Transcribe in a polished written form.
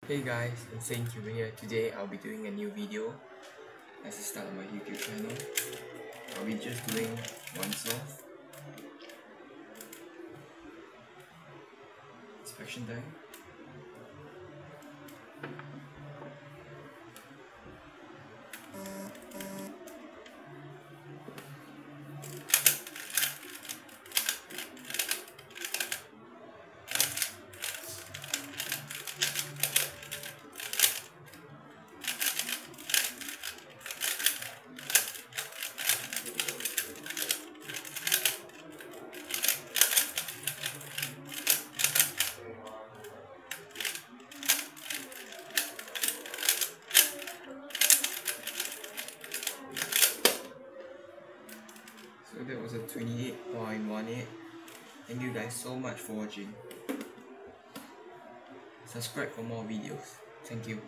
Hey guys, Insane Cuber here. Today I'll be doing a new video as the start of my YouTube channel. I'll be just doing one solve. Inspection time. So that was a 28.18. Thank you guys so much for watching. Subscribe for more videos. Thank you.